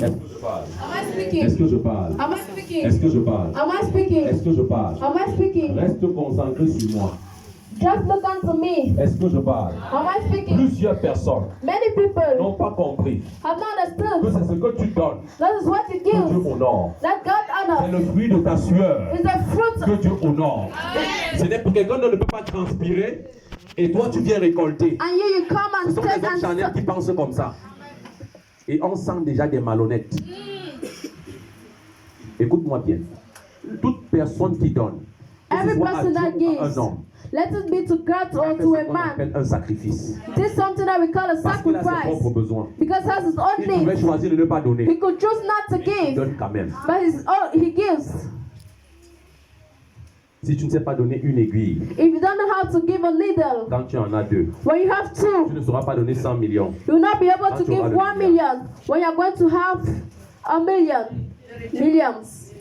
Est-ce que je parle? Am I speaking? Est-ce que je parle? Am I speaking? Est-ce que je parle? Am I speaking? Est-ce que je parle? Am I speaking? Reste concentré sur moi. Just look unto me. Est-ce que je parle? Am I speaking? Plusieurs personnes Many people n'ont pas compris have not que understood. c'est ce que tu donnes That is what you que Dieu give. honore. That God C'est honors. le fruit de ta sueur Is the fruit. que Dieu honore. Ce n'est pour quelqu'un qui ne peut pas transpirer et toi tu viens récolter. And you come Ce and sont les take hommes charnels qui and pensent comme ça. Et on sent déjà des malhonnêtes. Écoute-moi bien. Toute personne qui donne, que ce every soit à person that Dieu ou à gives, un homme, let it be to God or fait to ce a qu'on man. appelle un sacrifice. This is something that we call a Parce qu'il a ses sacrifice. propres besoins. Because he has his own Il pouvait needs. choisir de ne pas donner. He could choose not to Il give, donne quand même. but he gives. Si tu ne sais pas donner une aiguille, If you don't know how to give a needle, quand tu en as deux, when you have tu two, ne sauras pas donner 100 millions. you will not be able Quand to tu auras give le 1 million when you're going to have a million. Millions.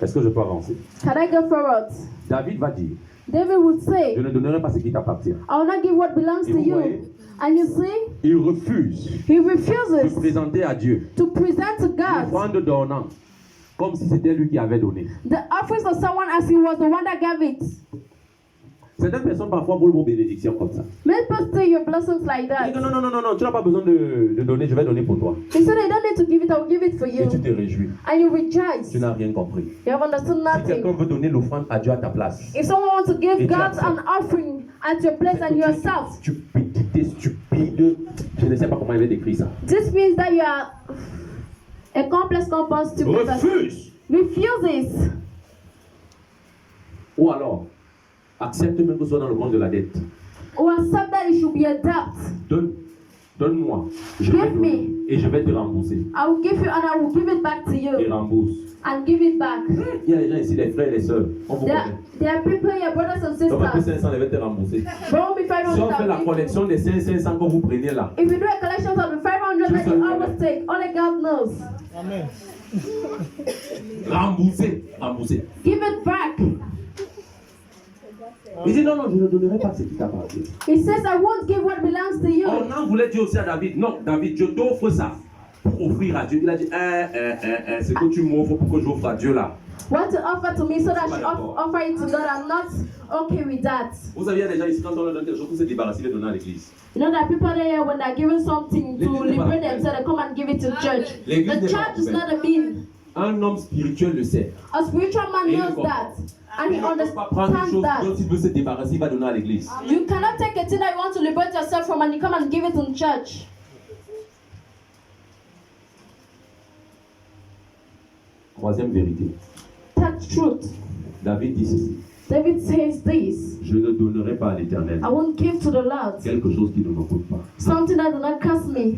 Est-ce que je peux avancer? Can I go forward? David va dire, David would say, je ne donnerai pas ce qui t'appartient. I will not give what belongs Et to vous you. voyez? And you see, Il refuse he de refuses présenter à Dieu to present to God l'offrande donnant, comme si c'était lui qui avait donné. the offerings of someone as he was the one that gave it. Certaines personnes parfois volent vos bénédictions comme ça. Many people steal your blessings like Ils that. disent que non, tu n'as pas besoin de donner, je vais donner pour toi. They said, I don't need to give it, I will give it for Et tu you. te réjouis. And you rejoice. Tu n'as rien compris. You have understood Si quelqu'un nothing. veut donner l'offrande à Dieu à ta place, If someone wants to give Et tu God acceptes. an offering at your place and yourself, stupidité, stupide, je ne sais pas comment il va décrire ça. this means that you are a complex compound stupid person. Refuse. Refuses. Ou alors, accepte même que ce soit dans le monde de la dette. Or accept that it should be a debt. Donne-moi, je vais Give donner me. et je vais te rembourser. I will give you and I will give it back to Et you. rembourse. And give it back. Il y a des gens ici, les frères et les sœurs, on vous connaît. There are people here, brothers and Donc, un peu sisters. 500, je vais te rembourser. Don't be Si on fait la 500. collection des 500 que vous prenez là, If you do a collection of the 500 that you always take, only God knows. Amen. rembourser. Give it back. Il dit non, je ne donnerai pas ce qui t'appartient. He says, I won't give what belongs to you. On en voulait dire aussi à David, non, David, je t'offre ça pour offrir à Dieu. Il a dit, c'est que tu m'offres pour que j'offre à Dieu là. What to offer to me so that I should offer it to God. I'm not okay with that. Vous savez, il y a des gens ici, quand on leur donne quelque chose, pour se débarrasser, les donner à l'église. You know that people there, when they're given something to liberate themselves, they come and give it to church. The church is not a mean. Un homme spirituel le sait. A spiritual man knows that. And he Il ne peut pas prendre une understands chose that. dont il veut se débarrasser, il va donner à l'église. You cannot take a thing that you want to liberate yourself from and you come and give it in church. Troisième vérité. That's truth. David dit ceci. David says this. Je ne donnerai pas à l'Éternel I won't give to the Lord quelque chose qui ne me coûte pas. something that does not cost me.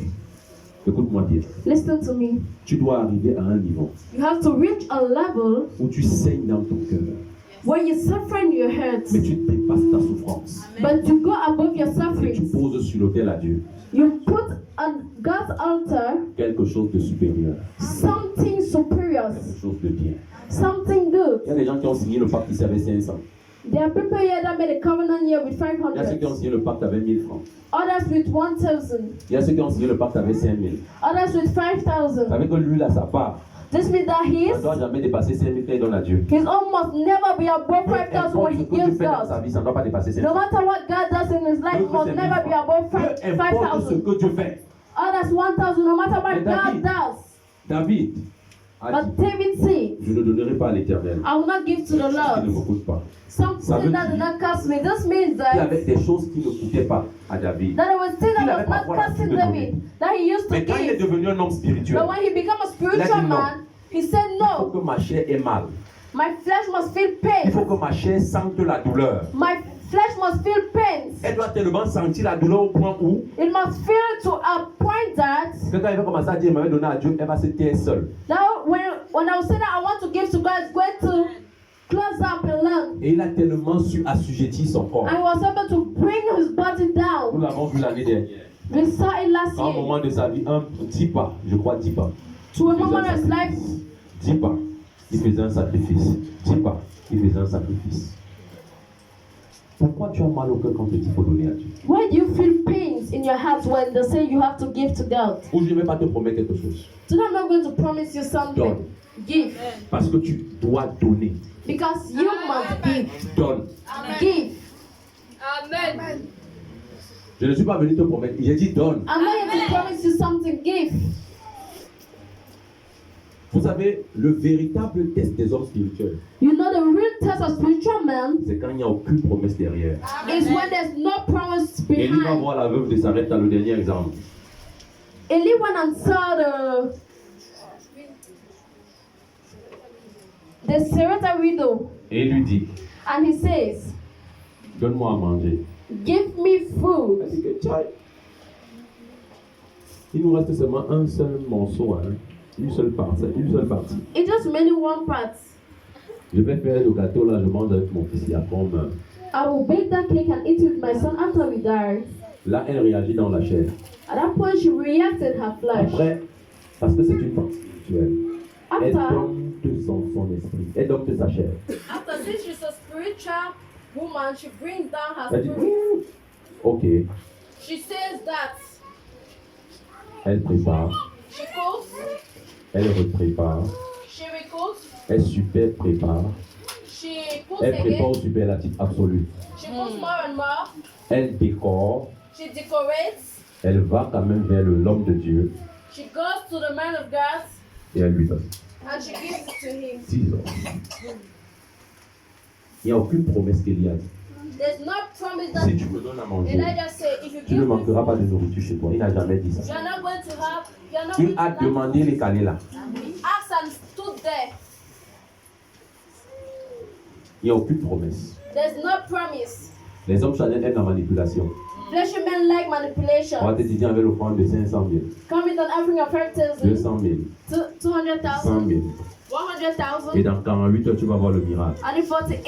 Écoute-moi bien. Listen to me. Tu dois arriver à un niveau You have to reach a level où tu saignes dans ton cœur, where you suffer in your hurt, mais tu dépasses ta souffrance. but you go above your Et tu suffering. poses sur l'autel à Dieu You put on God's altar quelque chose de supérieur, something superior, quelque chose de bien. something good. Il y a des gens qui ont signé le pacte qui servait 500. There are people here that made a covenant here with Il y a ceux qui ont 500, signé le pacte avec 1000 francs. others with 1,000, Il y a ceux qui ont signé le pacte avec 5000. others with 5,000. Avec que lui, là, sa part, This means that il ne doit jamais dépasser 5000 qu'il donne à Dieu. his own must never be above Peu 5,000 importe when ce he que tu gives fais dans sa God. vie, ça ne doit pas dépasser No 500. matter what God does in his life, it must never be above Peu importe ce 5,000. que tu fais. Others 1,000, no matter what Mais David- God does. David a dit, But David said, je ne donnerai pas à l'Éternel I will not give to the ce qui ne me Lord coûte pas. something that did not cost me. This means Il y that avait des choses qui ne coûtaient pas à David. it was things Il that avait was not parfois l'habitude costing de David, donner. that he used to Mais quand il est give. devenu un homme spirituel, But when he became a Il a spiritual dit non. man, he said, il faut no, que ma chair ait mal. my flesh must feel Il pain. faut que ma chair sente la douleur. My flesh must feel pain. Elle doit tellement sentir la douleur au point où, It must feel to a point that que quand il va commencer à dire, il m'avait donné à Dieu, elle va se taire seule. now when I will say that I want to give to God, it's going to close up and learn. Et il a tellement su assujettir son corps. And he was able to bring his body Nous down. l'avons vu l'année dernière. We saw it last À un year. moment de sa vie, 10 pas, je crois 10 pas. To a moment of his life, 10 pas, il faisait un sacrifice. 10 pas, il faisait un sacrifice. Pourquoi tu as mal au cœur quand tu dis qu'il faut donner à Dieu? Why do you feel pains in your heart when they say you have to give to God? Ou je ne vais pas te promettre quelque chose. Today I'm not going to promise you something. Donne. Give. Parce que tu dois donner. Because you must give. Donne. Give. Amen. Je ne suis pas venu te promettre. J'ai dit donne. I'm not going to promise you something. Give. Vous savez, le véritable test des hommes spirituels, You know the real test of spiritual men c'est quand il n'y a aucune promesse derrière. is when there's no promise Élie va behind. voir la veuve de Sarepta dans le dernier exemple. Eli went and saw the Sarepta widow, Et il lui dit, and he says, donne-moi à manger. give me food. Elle dit que, tiens, il nous reste seulement un seul morceau, hein, une seule partie. It just remaining one part. Je vais faire le gâteau là, je mange avec mon fils, il y a comme. I will bake that cake and eat it with my son after we die. Là, elle réagit dans la chair. At that point, she reacted her flesh. Après, parce que c'est une femme spirituelle, elle After, donne de son esprit, elle donne de sa chair. after since she's a spiritual woman, she brings down her Elle dit, spirit. ok, She says that elle prépare, she cooks, elle reprépare, she recooks, elle super prépare, she cooks elle prépare again, au superlatif absolu. she cooks more and more, Elle décore, she decorates, elle va quand même vers l'homme de Dieu she goes to the man of God, et elle lui donne. and she gives it to him. 6 ans. Il n'y a aucune promesse qu'il y a. There's no promise that Si tu me donnes à manger, Elijah said, if you tu ne give me manqueras pas food, de nourriture chez toi. Il n'a jamais dit ça. you're not going to have, you're not Il going to a lack. demandé les calés là. He asked and stood there. Il n'y a aucune promesse. There's no promise. Les hommes charnels aiment la manipulation. Fleshy men like On va manipulation. te dire avec l'offrande de 500 000, Come with an offering of 30,000, 200 000, 100 200,000, 000. 100,000. Et dans 48 heures, tu vas voir le miracle. And in 48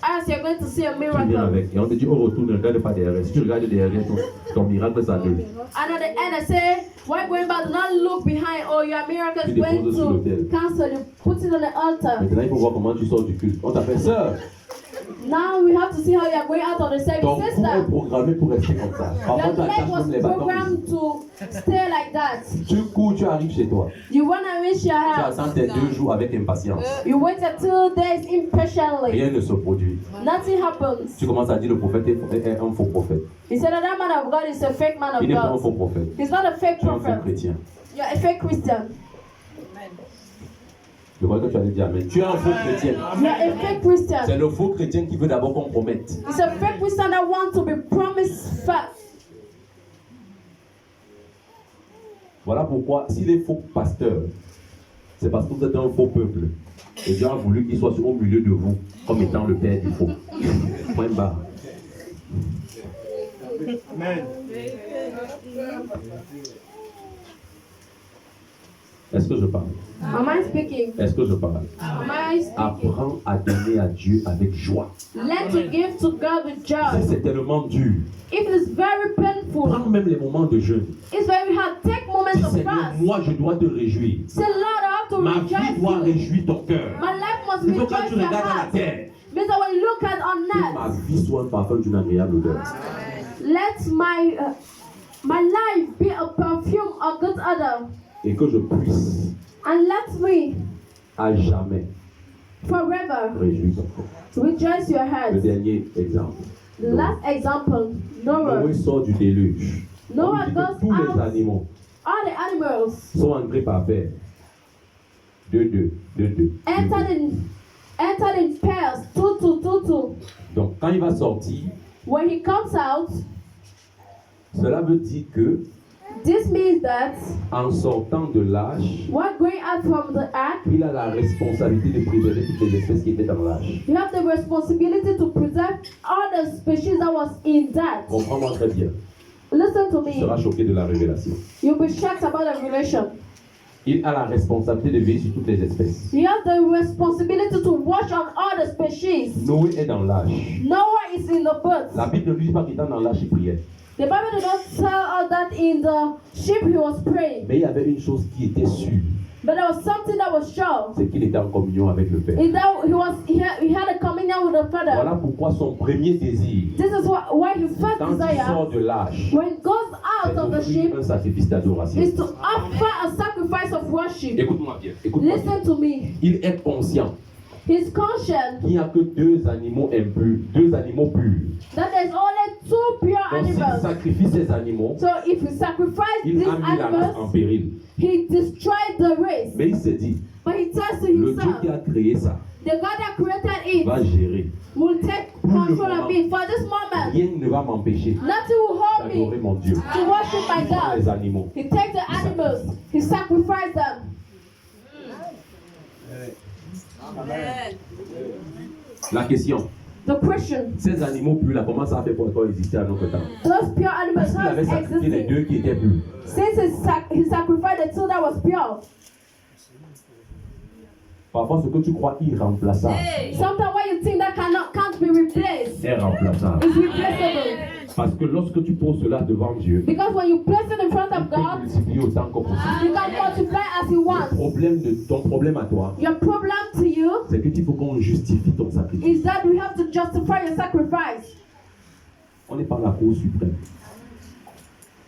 hours, you're going to see a Tu viens miracle. avec. Et on te dit, au retour, ne regarde pas derrière. Si tu regardes derrière, ton miracle s'annule. And at the end, I say, why going back? Do not look behind, or your miracle is Tu going déposes sur l'autel. to cancel. You put it on the altar. Maintenant, il faut voir comment tu sors du culte. On t'appelle sœur. Now we have to see how you are going out of the Ton service, cou est sister. programmé pour rester comme ça. Parfois, Your tu leg attaches was même les bâtons. programmed to stay like that. Tu cours, tu arrives chez toi. You want to reach your Tu house. attends tes 2 jours avec impatience. You waited 2 days impatiently. Rien ne se produit. Nothing happens. Tu commences à dire le prophète est un faux prophète. He said that that man of God is a fake man Il of n'est pas un God. faux prophète. He's not a fake Tu es un faux prophet. chrétien. You're a fake Christian. Je crois que tu allais dire amen. Tu es un faux chrétien. You're a fake Christian. C'est le faux chrétien qui veut d'abord qu'on promette. It's a fake Christian that wants to be promised first. Voilà pourquoi, s'il est faux pasteur, c'est parce que vous êtes un faux peuple. Et Dieu a voulu qu'il soit au milieu de vous, comme étant le père du faux. Point barre. Amen. Est-ce que je parle? Am I speaking? Est-ce que je parle? Am I speaking? Apprends à donner à Dieu avec joie. Learn to give to God with joy. C'est tellement dur. If it's very painful, Prends même les moments de jeûne. it's very hard. Take moments Dis, of Seigneur, fast. moi je dois te réjouir. Say, Lord, I have to Ma vie rejoice doit you. réjouir ton cœur. My life must Il faut que rejoice tu your regardes à la heart. terre. Means that when you look at on Que ma earth, vie soit un parfum d'une agréable odeur. let my life be a perfume of good odor, Et que je puisse and let me à jamais forever réjouir ton cœur. rejoice your Le heart. dernier exemple. The last example, Noah. Noé sort du déluge. Noah On dit que goes tous les out. animaux All the animals sont entrés par paire. 2. entered in pairs, two. Donc quand il va sortir, When he comes out, cela veut dire que this means that en sortant de l'âge, while going out from the ark, il a la responsabilité de préserver toutes les espèces qui étaient dans l'âge. you have the responsibility to preserve all the species that was in that. Comprends-moi très bien. Listen to Tu me. seras choqué de la révélation. You'll be shocked about the revelation. Il a la responsabilité de veiller sur toutes les espèces. You have the responsibility to watch on all the species. Noé est dans l'âge. Noah is in the boat. La Bible ne lui dit pas qu'il était dans l'âge, il priait. The Bible did not tell us that in the ship he was praying. Mais il y avait une chose qui était sûre. But there was something that was sure. C'est qu'il était en communion avec le Père. Is that he had a communion with the Father. Voilà pourquoi son premier désir, This is why his first quand il desire, sort de l'âge, when he goes out c'est of the d'offrir ship, un sacrifice d'adoration. is to offer a sacrifice of worship. Écoute-moi bien. Écoute-moi bien. Listen to me. Il est conscient He's conscious qu'il n'y a que deux animaux impurs, deux animaux purs. that there's only two pure Donc s'il animals. sacrifie ces animaux, So if he sacrifices il these a mis la race en animals, péril. he destroyed the race. Mais il se dit, But he tells to le Dieu himself, qui a créé ça the God that created va it gérer. will take control of it. For this moment, Rien ne va m'empêcher nothing will hold d'adorer me mon Dieu. to worship my Il prend les God. animaux. He takes the animals, he sacrifices them. La question, The question, ces animaux purs là, comment ça a fait pour encore exister à notre temps? those pure animals Parce qu'il avait have sacrifié les existed. deux qui étaient purs. Since he sacrificed the two that was pure. Parfois, ce que tu crois irremplaçable Sometimes what you think that can't be replaced est remplaçable. is replaceable. Parce que lorsque tu poses cela devant Dieu, Because when you place it in front tu of peux God, multiplier autant que possible. you can multiply as you want. Ton problème à toi, Your problem to you c'est que il faut qu'on justifie ton sacrifice. is that we have to justify your sacrifice. On n'est pas la Cour suprême.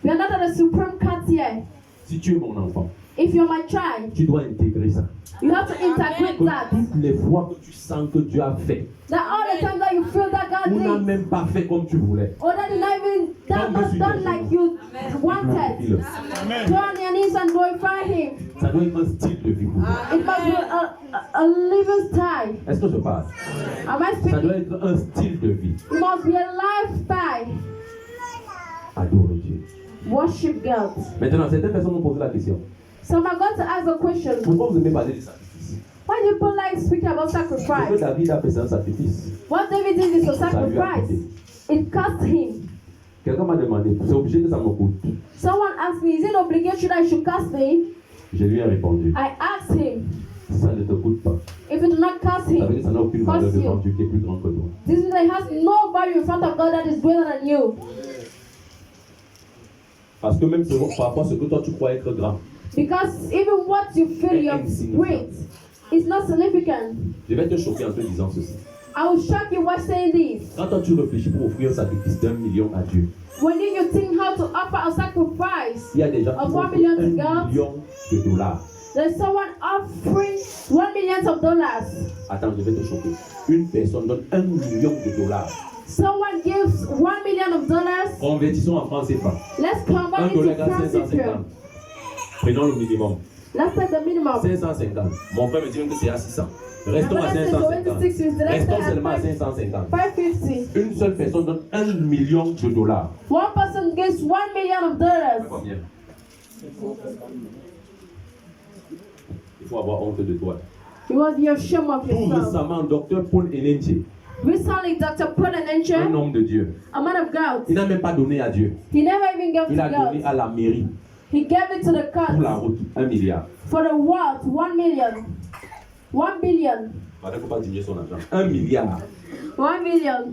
We are not at the Supreme Court here. Si tu es mon enfant, If you're my child, tu dois intégrer ça. you have to integrate Que that. toutes les fois que tu sens que Dieu a fait, That all the time that you feel that God ou n'a did, même pas fait comme tu voulais, or that you not even that was done like you wanted, glorifie-le. go on your knees and glorify Him. Ça doit être un style de vie pour toi. It must be a living style. Est-ce que je parle? Am I Ça doit speaking? être un style de vie. It must be a lifestyle. Adorer Dieu. Worship God. Maintenant, certaines personnes m'ont posé la question. So I'm going to ask a question. Pourquoi vous aimez parler de sacrifice? Why do people like speaking about Ce que sacrifice? David a fait, c'est un sacrifice. What David did is a Ça lui a sacrifice. coûté. It cost him. Quelqu'un m'a demandé, c'est obligé que ça me coûte. Someone asked me, is it obligatory that it should cost me? Je lui ai répondu, I asked him, ça ne te coûte pas. if it did not cost Ça veut dire que him, ça n'a aucune valeur cost devant you. Dieu qui est plus grand que toi. This is it has no value in front of God that is greater than you. Parce que même parfois, ce que toi tu crois être grand, Because even what you feel your great is not significant. je vais te choquer en te disant ceci. I will shock you by saying this. Quand toi tu réfléchis pour offrir un sacrifice d'1 million à Dieu, When you think how to offer a sacrifice, il y a des gens qui Of offrent 1 million to 1 God. million de dollars. there's someone offering $1 million. Attends, je vais te choquer. Une personne donne 1 million de dollars. Someone gives $1 million. Convertissons en francs CFA. Let's 1 convert it dollar to égale francs 550. CFA. Prenons le minimum. Let's take the minimum. 550. Mon frère me dit même que c'est à 600. Restons à My brother says 550. 26, let's Restons stay at seulement à 550. 550. Une seule personne donne 1 million de dollars. One person gives $1 million. Combien? Il faut avoir honte de toi. You must be ashamed of Tout yourself. récemment, Dr Paul Enenche, Recently, Dr. Paul un Enenche, homme de Dieu, a man of God, il n'a même pas donné à Dieu. he never even gave Il to a donné God. à la mairie He gave it to the pour la court route 1 milliard. for the world, 1 million. 1 billion. Il ne faut pas diminuer son argent. 1 milliard. 1 million.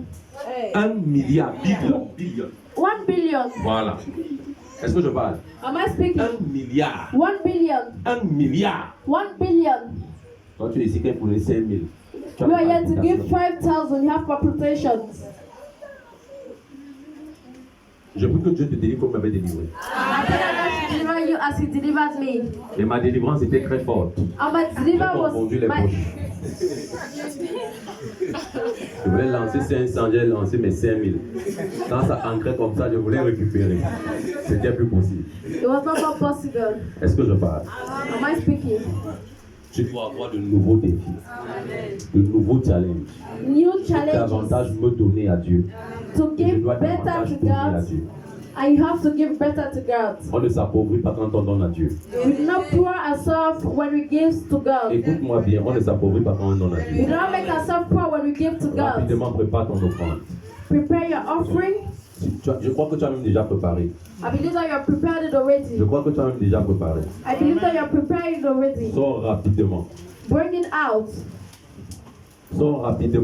1 milliard. Billion. 1 billion. Voilà. Est-ce que je parle? Am I speaking? 1 milliard. 1 billion. 1 milliard. 1 billion. Toi, tu es ici pour les 5 000. Tu as You are pas here to give d'application. 5,000. You have palpitations. Je prie que Dieu te délivre comme il m'avait délivré. I pray that God should deliver you as He delivered me. Et ma délivrance était très forte. And my J'ai deliver was confondu les my. poches. Je voulais lancer 500, j'ai lancé mes 5 000. Quand ça ancrait comme ça, je voulais récupérer. C'était plus possible. It was not possible. Est-ce que je parle? Am I speaking? Tu dois avoir de nouveaux défis, de nouveaux challenges. New challenges Davantage me donner à Dieu. to Et je give dois better davantage to donner à God. Dieu. And you have to give better to God. On ne s'appauvrit pas quand on donne à Dieu. We do not pour ourselves when we give to God. Écoute-moi bien, on ne s'appauvrit pas quand on donne à We Dieu. do not make ourselves poor when we give to God. Rapidement, prépare ton offrande. Prepare your offering. Je crois que tu as même déjà préparé. I believe that you are prepared it already. Je crois que tu as même déjà préparé. I believe that you are prepared it already. Sors rapidement. Bring it out. Sors rapidement.